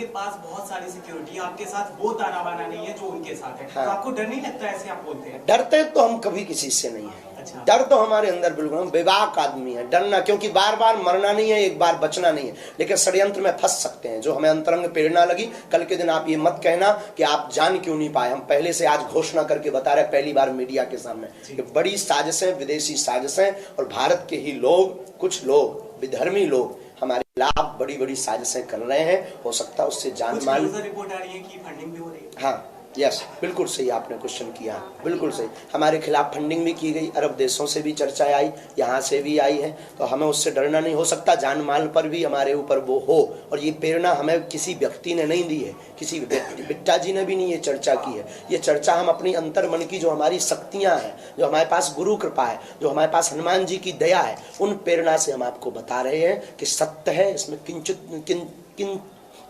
आपके पास बहुत सारी सिक्योरिटी, आपके साथ वो ताना बाना नहीं है जो उनके साथ है। हाँ। तो आपको डर नहीं लगता ऐसे आप बोलते हैं? डरते तो हम कभी किसी से नहीं है। अच्छा। डर तो हमारे अंदर बिल्कुल, हम बेबाक आदमी है। डरना, क्योंकि बार बार मरना नहीं है, एक बार बचना नहीं है, लेकिन षड्यंत्र में फंस सकते हैं। जो हमें अंतरंग प्रेरणा लगी, कल के दिन आप ये मत कहना कि आप जान क्यों नहीं पाए। हम पहले से आज घोषणा करके बता रहे, पहली बार मीडिया के सामने, कि बड़ी साजिशें, विदेशी साजिशें और भारत के ही लोग, कुछ लोग, विधर्मी लोग हमारे खिलाफ बड़ी बड़ी साजिशें कर रहे हैं। हो सकता है उससे जान माल। रिपोर्ट आ रही है कि फंडिंग भी हो रही है। हाँ, यस, बिल्कुल सही आपने क्वेश्चन किया, बिल्कुल सही। हमारे खिलाफ फंडिंग भी की गई, अरब देशों से भी चर्चा आई, यहाँ से भी आई है, तो हमें उससे डरना नहीं। हो सकता जान माल पर भी हमारे ऊपर वो हो, और ये प्रेरणा हमें किसी व्यक्ति ने नहीं दी है, किसी बिट्टा जी ने भी नहीं ये चर्चा की है। ये चर्चा हम अपनी अंतर मन की, जो हमारी शक्तियाँ हैं, जो हमारे पास गुरु कृपा है, जो हमारे पास हनुमान जी की दया है, उन प्रेरणा से हम आपको बता रहे हैं कि सत्य है, इसमें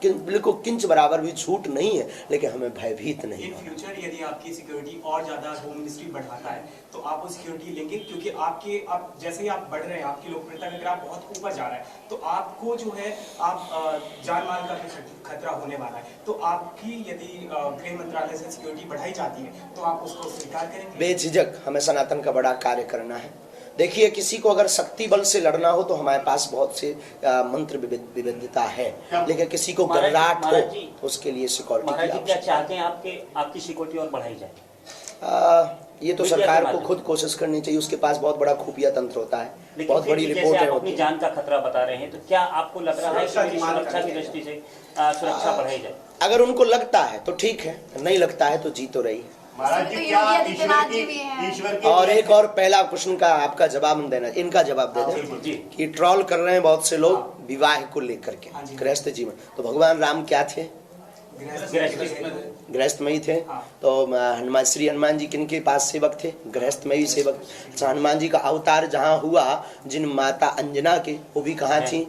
बिल्कुल किंच बराबर भी झूठ नहीं है, लेकिन हमें भयभीत नहीं। इन फ्यूचर यदि आपकी सिक्योरिटी और ज्यादा होम मिनिस्ट्री बढ़ाता है तो आप वो सिक्योरिटी लेंगे? क्योंकि आपके अब जैसे ही आप बढ़ रहे हैं, आपकी लोकप्रियता का ग्राफ बहुत ऊपर जा रहा है, तो आपको जो है आप जान माल का खतरा होने वाला है। तो आपकी यदि गृह मंत्रालय से सिक्योरिटी बढ़ाई जाती है तो आप उसको स्वीकार करेंगे? बेझिझक हमें सनातन का बड़ा कार्य करना है। देखिए, किसी को अगर शक्ति बल से लड़ना हो तो हमारे पास बहुत से मंत्र विविधता है, लेकिन किसी को गर्राट हो तो उसके लिए सिक्योरिटी की आवश्यकता। क्या चाहते हैं आपकी सिक्योरिटी और बढ़ाई जाए? ये तो सरकार को खुद कोशिश करनी चाहिए, उसके पास बहुत बड़ा खुफिया तंत्र होता है, बहुत बड़ी रिपोर्टें होती अपनी जान का खतरा बता रहे हैं, तो क्या आपको लग रहा है कि सुरक्षा की दृष्टि से सुरक्षा बढ़ाई जाए? अगर उनको लगता है तो ठीक है, नहीं लगता है तो जी तो रही है। महाराज जी, क्या ईश्वर की और एक और पहला क्वेश्चन का आपका जवाब देना, इनका जवाब दे दें कि ट्रोल कर रहे हैं बहुत से लोग विवाह को लेकर के, गृहस्थ जीवन। तो भगवान राम क्या थे? गृहस्थ में ही थे। तो हनुमान, श्री हनुमान जी किनके पास सेवक थे? गृहस्थ में ही सेवक। अच्छा, हनुमान जी का अवतार जहाँ हुआ, जिन माता अंजना के, वो भी कहाँ थी?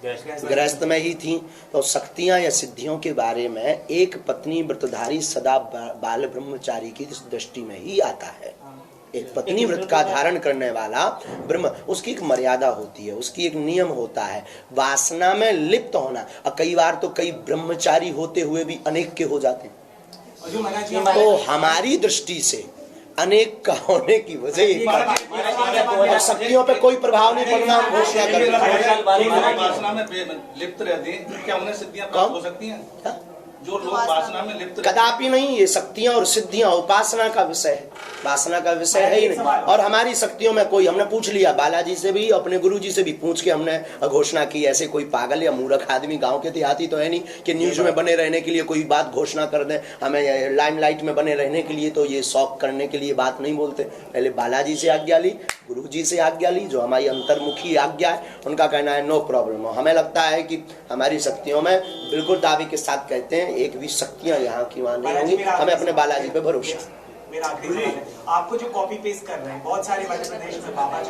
गृहस्थ में ही थी। तो शक्तियां या सिद्धियों के बारे में एक पत्नी व्रतधारी सदा बाल ब्रह्मचारी की दृष्टि में ही आता है। एक पत्नी व्रत का धारण करने वाला ब्रह्म, उसकी एक मर्यादा होती है, उसकी एक नियम होता है। वासना में लिप्त होना, और कई बार तो कई ब्रह्मचारी होते हुए भी अनेक के हो जाते हैं। तो हमारी दृष्टि से अनेक का होने की वजह शक्तियों पे कोई प्रभाव नहीं पड़ना। हम घोषणा वासना में लिप्त रहते हैं, क्या उन्हें सिद्धियां प्राप्त हो सकती हैं? जो लोग वासना में लिप्त, कदापि नहीं। ये शक्तियां और सिद्धियां उपासना का विषय है, वासना का विषय है ही नहीं। और हमारी शक्तियों में कोई, हमने पूछ लिया बालाजी से भी, अपने गुरु जी से भी पूछ के हमने घोषणा की। ऐसे कोई पागल या मूर्ख आदमी, गांव के देहाती तो है नहीं कि न्यूज में बने रहने के लिए कोई बात घोषणा कर दें। हमें लाइमलाइट में बने रहने के लिए तो ये शौक करने के लिए बात नहीं बोलते। पहले बालाजी से आज्ञा ली, गुरु जी से आज्ञा ली, जो हमारी अंतर्मुखी आज्ञा है, उनका कहना है नो प्रॉब्लम। हमें लगता है कि हमारी शक्तियों में, बिल्कुल दावे के साथ कहते हैं, एक भी शक्तियां यहाँ की वहां नहीं होंगी। हमें अपने बालाजी पे भरोसा। मेरा आखिरी सवाल है, आपको जो कॉपी पेस्ट कर रहे हैं बहुत सारे मध्य प्रदेश में बाबा,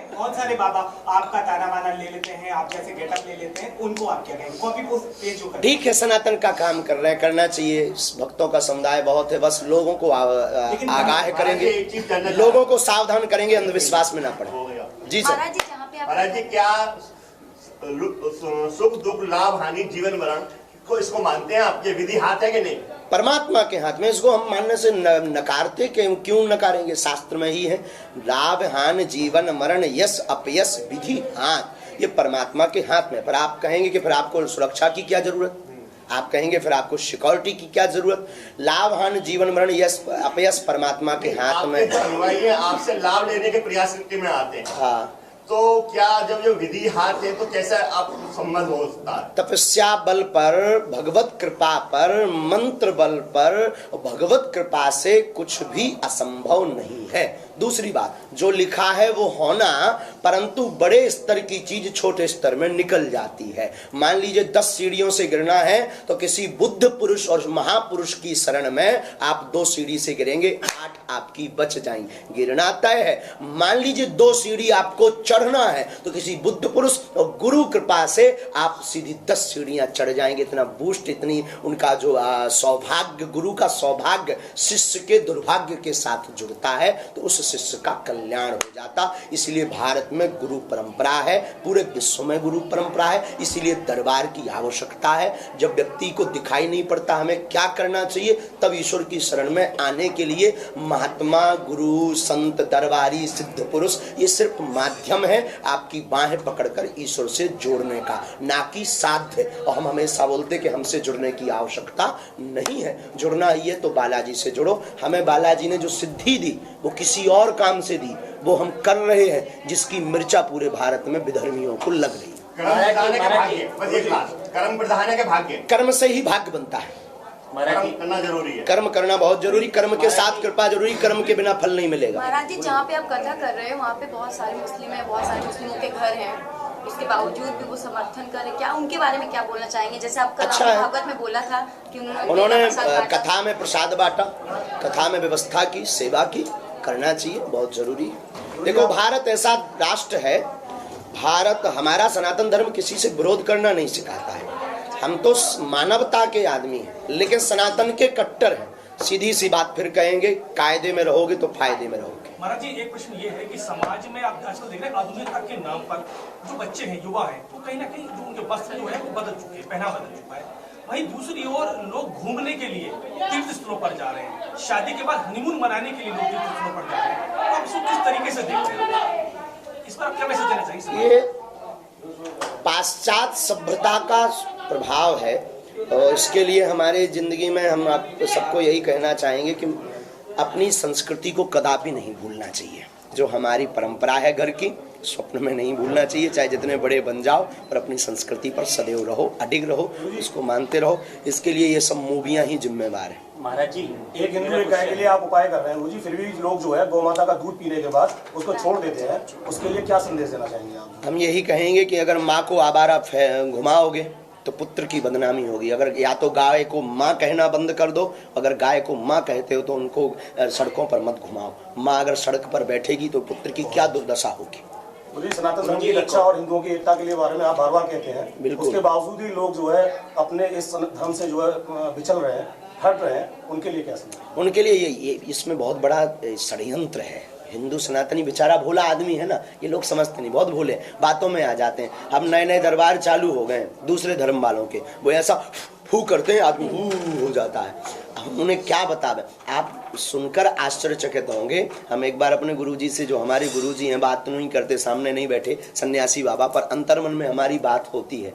बहुत सारे बाबा आपका ताना बाना ले लेते हैं, आप जैसे गेटअप ले लेते हैं, उनको आप क्या कहेंगे? कॉपी पेस्ट जो करते हैं। ठीक है, सनातन का काम कर रहे हैं, करना चाहिए। भक्तों का समुदाय बहुत है, बस लोगों को आगाह करेंगे, लोगों को सावधान करेंगे, अंधविश्वास में ना पड़े। जी सर। महाराज जी, क्या सुख दुख लाभ हानि जीवन मरण को इसको मानते हैं? आपके विधि हाथ है कि नहीं? परमात्मा के हाथ में। इसको हम मानने से नकारते क्यों नकारेंगे? शास्त्र में ही है, लाभ हानि जीवन मरण यश अपयश विधि हाथ, ये परमात्मा के हाथ में। पर आप कहेंगे कि फिर आपको सुरक्षा की क्या जरूरत, आप कहेंगे फिर आपको सिक्योरिटी की क्या जरूरत? लाभ हानि जीवन मरण यश अपयश परमात्मा के हाथ में। आपसे लाभ लेने के प्रयास में आते हैं। हाँ, तो क्या जब ये विधि हाथ है तो कैसा आपको संबंध हो सकता है? तपस्या बल पर, भगवत कृपा पर, मंत्र बल पर, भगवत कृपा से कुछ भी असंभव नहीं है। दूसरी बात, जो लिखा है वो होना, परंतु बड़े स्तर की चीज छोटे स्तर में निकल जाती है। मान लीजिए 10 सीढ़ियों से गिरना है तो किसी बुद्ध पुरुष और महापुरुष की शरण में आप 2 सीढ़ी से गिरेंगे, 8 आपकी बच जाएंगी, गिरना तय है। मान लीजिए 2 सीढ़ी आपको चढ़ना है तो किसी बुद्ध पुरुष और गुरु कृपा से आप सीधी 10 सीढ़ियां चढ़ जाएंगे। इतना बूस्ट, इतनी उनका जो सौभाग्य, गुरु का सौभाग्य शिष्य के दुर्भाग्य के साथ जुड़ता है। तो उस शिष्य का कल्याण हो जाता। इसलिए भारत में गुरु परंपरा है, पूरे विश्व में गुरु परंपरा है, इसीलिए दरबार की आवश्यकता है। जब व्यक्ति को दिखाई नहीं पड़ता हमें क्या करना चाहिए, तब ईश्वर की शरण में आने के लिए महात्मा, गुरु, संत, दरबारी, सिद्ध पुरुष ये सिर्फ माध्यम है आपकी बाहें पकड़कर ईश्वर से जोड़ने का, ना कि साध्य। और हम हमेशा बोलते कि हमसे जुड़ने की आवश्यकता नहीं है। जुड़ना ही है तो बालाजी से जुड़ो। हमें बालाजी ने जो सिद्धि दी वो किसी और काम से दी, वो हम कर रहे हैं, जिसकी मिर्चा पूरे भारत में विधर्मियों को लग रही है। कर्म प्रधान के भाग्य, कर्म से ही भाग्य बनता है। कर्म करना जरूरी है, कर्म करना बहुत जरूरी, कर्म के साथ कृपा जरूरी, कर्म के बिना फल नहीं मिलेगा। महाराज जी, जहाँ पे आप कथा कर रहे हैं वहाँ पे बहुत सारे मुस्लिम हैं, बहुत सारे मुस्लिमों के घर हैं, इसके बावजूद भी वो समर्थन करें, क्या उनके बारे में क्या बोलना चाहेंगे? जैसे आप कल भागवत में बोला था कि उन्होंने कथा में प्रसाद बांटा, कथा में व्यवस्था की, सेवा की, करना चाहिए, बहुत जरूरी है। देखो, भारत ऐसा राष्ट्र है, भारत, हमारा सनातन धर्म किसी से विरोध करना नहीं सिखाता है। हम तो मानवता के आदमी हैं, लेकिन सनातन के कट्टर हैं। सीधी सी बात फिर कहेंगे, कायदे में रहोगे तो फायदे में रहोगे। महाराज जी, एक प्रश्न ये है कि समाज में आप आजकल देख रहे हैं आधुनिकता के नाम पर जो बच्चे हैं, युवा हैं, वो कहीं ना कहीं जो उनके वस्त्र जो है वो बदल चुके हैं, पहनावा बदल चुका है। वहीं दूसरी ओर लोग घूमने के लिए तीर्थ स्थलों पर जा रहे हैं, शादी के बाद हनीमून मनाने के लिए लोग तीर्थ स्थलों पर जा रहे हैं। तो आप इसको किस तरीके से देखते हैं? इस पर आप क्या मैसेज देना चाहिए? ये पाश्चात्य सभ्यता का प्रभाव है, और इसके लिए हमारे जिंदगी में हम आप सबको यही कहना चाहेंगे कि अपनी संस्कृति को कदापि नहीं भूलना चाहिए। जो हमारी परंपरा है घर की, स्वप्न में नहीं भूलना चाहिए, चाहे जितने बड़े बन जाओ, और अपनी संस्कृति पर सदैव रहो, अडिग रहो, उसको मानते रहो। इसके लिए ये सब मूवियाँ ही जिम्मेवार हैं। महाराज जी, एक हिंदू एक गाय के लिए आप उपाय कर रहे हैं गुरुजी, फिर भी लोग जो है गौ माता का दूध पीने के बाद उसको छोड़ देते हैं, उसके लिए क्या संदेश देना चाहेंगे आप? हम यही कहेंगे कि अगर माँ को आवारा घुमाओगे तो पुत्र की बदनामी होगी। अगर या तो गाय को माँ कहना बंद कर दो, अगर गाय को माँ कहते हो तो उनको सड़कों पर मत घुमाओ। माँ अगर सड़क पर बैठेगी तो पुत्र की क्या दुर्दशा होगी। मुझे सनातन धर्म की रक्षा और हिंदुओं की एकता के लिए बारे में आप बार बार कहते हैं, बिल्कुल। उसके बावजूद ही लोग जो है अपने इस धर्म से जो है बिछल रहे हैं, हट रहे हैं, उनके लिए क्या समझ? उनके लिए ये इसमें बहुत बड़ा षड्यंत्र है। हिंदू सनातनी बेचारा भोला आदमी है ना, ये लोग समझते नहीं, बहुत भोले, बातों में आ जाते हैं। अब नए नए दरबार चालू हो गए दूसरे धर्म वालों के, वो ऐसा फू करते हैं, आदमी हो जाता है। हम उन्हें क्या बतावे, आप सुनकर आश्चर्यचकित होंगे। हम एक बार अपने गुरुजी से, जो हमारे गुरुजी हैं, बात नहीं करते, सामने नहीं बैठे, सन्यासी बाबा, पर अंतर्मन में हमारी बात होती है।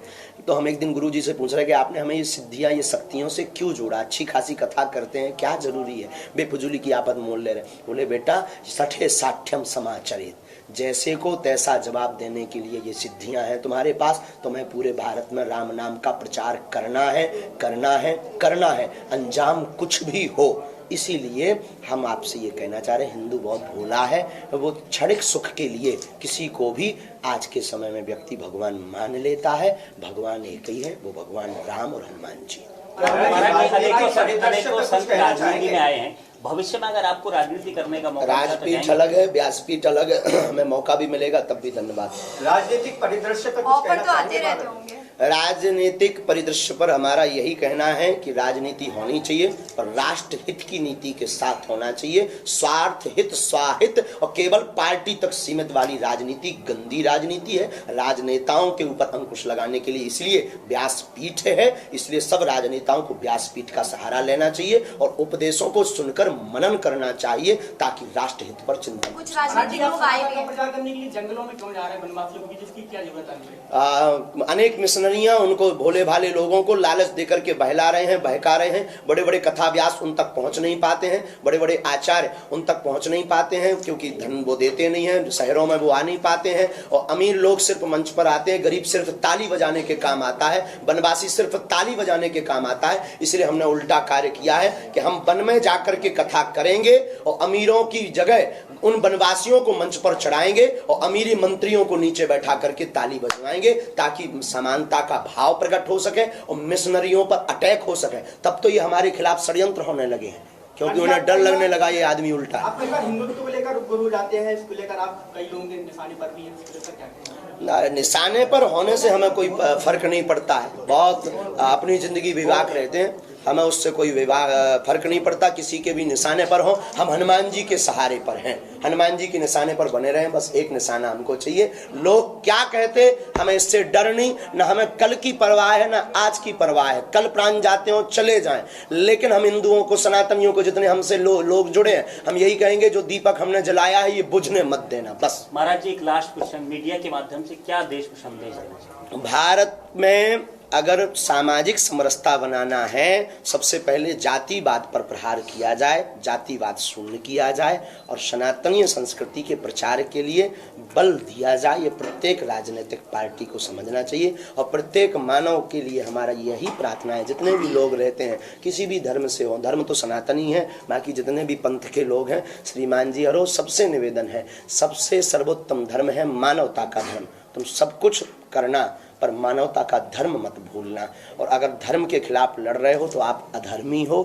तो हम एक दिन गुरुजी से पूछ रहे कि आपने हमें ये सिद्धियां, ये शक्तियों से क्यों जोड़ा? अच्छी खासी कथा करते हैं, क्या जरूरी है? बेफजूली की आपत मोल ले रहे। बोले बेटा, सठे साठ्यम समाचरित, जैसे को तैसा जवाब देने के लिए ये सिद्धियां हैं तुम्हारे पास। तुम्हें पूरे भारत में राम नाम का प्रचार करना है, करना है, करना है, अंजाम कुछ भी हो। इसीलिए हम आपसे ये कहना चाह रहे हैं, हिंदू बहुत भोला है, वो क्षणिक सुख के लिए किसी को भी आज के समय में व्यक्ति भगवान मान लेता है। भगवान एक ही है, वो भगवान राम और हनुमान जी। अनेकों संत राजनीति में आए हैं, भविष्य में अगर आपको राजनीति करने का मौका, राजपीठ अलग है, व्यासपीठ अलग है, हमें मौका भी मिलेगा तब भी धन्यवाद। राजनीतिक परिदृश्य पर ऑफर तो आते रहते होंगे। राजनीतिक परिदृश्य पर हमारा यही कहना है कि राजनीति होनी चाहिए, पर राष्ट्र हित की नीति के साथ होना चाहिए। स्वार्थ हित, स्वाहित और केवल पार्टी तक सीमित वाली राजनीति गंदी राजनीति है। राजनेताओं के ऊपर अंकुश लगाने के लिए इसलिए व्यासपीठ है, इसलिए सब राजनेताओं को व्यासपीठ का सहारा लेना चाहिए और उपदेशों को सुनकर मनन करना चाहिए, ताकि राष्ट्र हित पर चिंतन। कुछ राजनीतिक लोग आए भी हैं। प्रचार करने के लिए जंगलों में क्यों जा रहे हैं वनवासियों की, जिसकी क्या जरूरत है? अनेक मिशनरियां उनको, भोले भाले लोगों को लालच देकर के बहला रहे हैं, बहका रहे हैं। बड़े बड़े कथा व्यास उन तक पहुंच नहीं पाते हैं, बड़े बड़े आचार्य उन तक पहुंच नहीं पाते हैं, क्योंकि धन वो देते नहीं हैं, शहरों में वो आ नहीं पाते हैं। और अमीर लोग सिर्फ मंच पर आते हैं, गरीब सिर्फ ताली बजाने के काम आता है, वनवासी सिर्फ ताली बजाने के काम आता है। इसलिए हमने उल्टा कार्य किया है कि हम वन में जाकर के कथा करेंगे और अमीरों की जगह उन वनवासियों को मंच पर चढ़ाएंगे और अमीरी मंत्रियों को नीचे बैठा करके ताली बजवाएंगे, ताकि समानता का भाव प्रकट हो सके और मिशनरियों पर अटैक हो सके। तब तो ये हमारे खिलाफ षड्यंत्र होने लगे हैं, क्योंकि उन्हें डर लगने लगा ये आदमी उल्टा। आप कई बार हिंदुत्व को लेकर गुरु जाते हैं, इसको लेकर आप कई लोगों के निशाने पर भी हैं, इसको लेकर क्या कहेंगे? निशाने पर होने से हमें कोई फर्क नहीं पड़ता है। बहुत अपनी जिंदगी विवाक रहते हैं। हमें उससे कोई फर्क नहीं पड़ता, किसी के भी निशाने पर हो, हम हनुमान जी के सहारे पर हैं, हनुमान जी के निशाने पर बने रहें, बस एक निशाना हमको चाहिए। लोग क्या कहते हमें इससे डर नहीं, ना हमें कल की परवाह है ना आज की परवाह है, कल प्राण जाते हो चले जाएं, लेकिन हम हिंदुओं को, सनातनियों को, जितने हमसे लोग जुड़े हैं, हम यही कहेंगे जो दीपक हमने जलाया है ये बुझने मत देना बस। महाराज जी एक लास्ट क्वेश्चन, मीडिया के माध्यम से क्या देश को संदेश देना चाहिए? भारत में अगर सामाजिक समरसता बनाना है, सबसे पहले जातिवाद पर प्रहार किया जाए, जातिवाद शून्य किया जाए और सनातनीय संस्कृति के प्रचार के लिए बल दिया जाए। ये प्रत्येक राजनीतिक पार्टी को समझना चाहिए और प्रत्येक मानव के लिए हमारा यही प्रार्थना है, जितने भी लोग रहते हैं किसी भी धर्म से हो, धर्म तो सनातनी है, बाकी जितने भी पंथ के लोग हैं, श्रीमान जी और सबसे निवेदन है, सबसे सर्वोत्तम धर्म है मानवता का धर्म। तुम सब कुछ करना पर मानवता का धर्म मत भूलना, और अगर धर्म के खिलाफ लड़ रहे हो तो आप अधर्मी हो।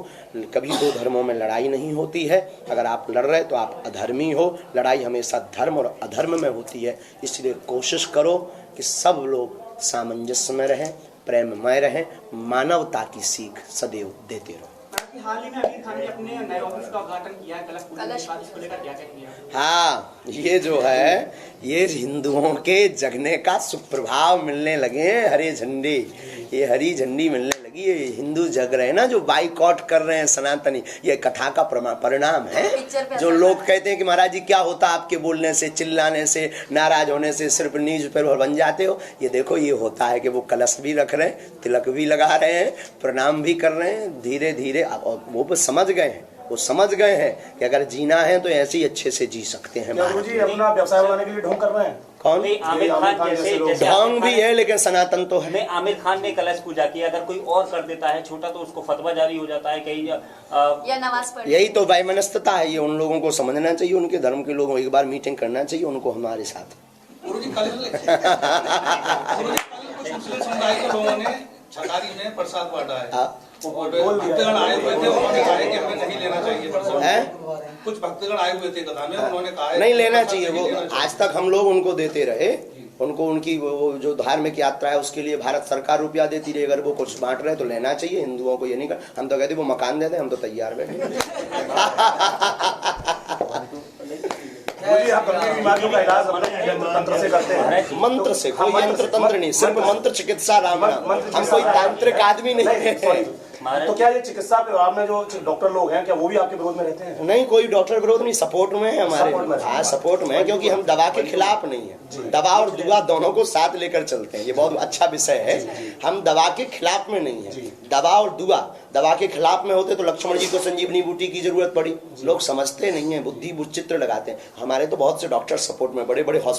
कभी दो धर्मों में लड़ाई नहीं होती है, अगर आप लड़ रहे तो आप अधर्मी हो। लड़ाई हमेशा धर्म और अधर्म में होती है, इसलिए कोशिश करो कि सब लोग सामंजस्य में रहें, प्रेममय रहें, मानवता की सीख सदैव देते रहो। हाल ही में आमिर खान ने अपने नए ऑफिस का उद्घाटन किया है, कलश पूजन के बाद, इसको लेकर क्या कहती हैं? हाँ, ये जो है ये हिंदुओं के जगने का सुप्रभाव मिलने लगे हैं, हरे झंडे, ये हरी झंडी मिलने लगी है, हिंदू जग रहे हैं ना, जो बाइकआउट कर रहे हैं सनातनी, ये कथा का परिणाम है। जो लोग कहते हैं कि महाराज जी क्या होता आपके बोलने से, चिल्लाने से, नाराज होने से, सिर्फ न्यूज पेपर बन जाते हो, ये देखो ये होता है कि वो कलश भी रख रहे हैं, तिलक भी लगा रहे हैं, प्रणाम भी कर रहे हैं, धीरे धीरे वो समझ गए हैं, वो समझ गए हैं कि अगर जीना है तो ऐसे ही अच्छे से जी सकते हैं। जी अपना व्यवसाय बनाने के लिए ढोंग कर रहे हैं। कौन? आमिर खान जैसे ढोंग भी है लेकिन सनातन तो है। नहीं, आमिर खान ने कलश पूजा की, अगर कोई और कर देता है छोटा तो उसको फतवा जारी हो जाता है कहीं या नमाज पढ़। यही तो वैमनस्यता है, ये उन लोगों को समझना चाहिए, उनके धर्म के लोगों एक बार मीटिंग करना चाहिए उनको हमारे साथ। गुरुजी कल मुस्लिम समुदाय के लोगों ने छकारी में प्रसाद बांटा है, भक्तगण आए हुए थे, उन्होंने कहा कि हमें नहीं लेना चाहिए प्रसाद। कुछ भक्तगण आए हुए थे कथा में, उन्होंने कहा नहीं लेना चाहिए, वो आज तक हम लोग उनको देते रहे, उनको उनकी वो जो धार्मिक यात्रा है उसके लिए भारत सरकार रुपया देती रही, अगर वो कुछ बांट रहे तो लेना चाहिए। हिंदुओं को ये नहीं कर, हम तो कहते वो मकान दे दें, हम तो तैयार बैठे। बीमारियों का इलाज तंत्र से करते हैं, मंत्र से, कोई यंत्र तंत्र नहीं, सिर्फ मंत्र चिकित्सा राम नाम, हम कोई तांत्रिक आदमी नहीं है। तो क्या ये चिकित्सा विभाग में जो डॉक्टर लोग हैं क्या वो भी आपके विरोध में रहते हैं? नहीं, कोई डॉक्टर विरोध नहीं, सपोर्ट में है हमारे। हाँ सपोर्ट में है, क्योंकि हम दवा के खिलाफ नहीं है, दवा और दुआ दोनों को साथ लेकर चलते हैं, ये बहुत अच्छा विषय है। हम दवा के खिलाफ में नहीं है, दवा और दुआ, दवा के खिलाफ में होते तो लक्ष्मण जी को संजीवनी बूटी की जरूरत पड़ी, लोग समझते नहीं है, बुद्धि चित्र लगाते हैं। हमारे तो बहुत से डॉक्टर सपोर्ट में, बड़े बड़े हॉस्पिटल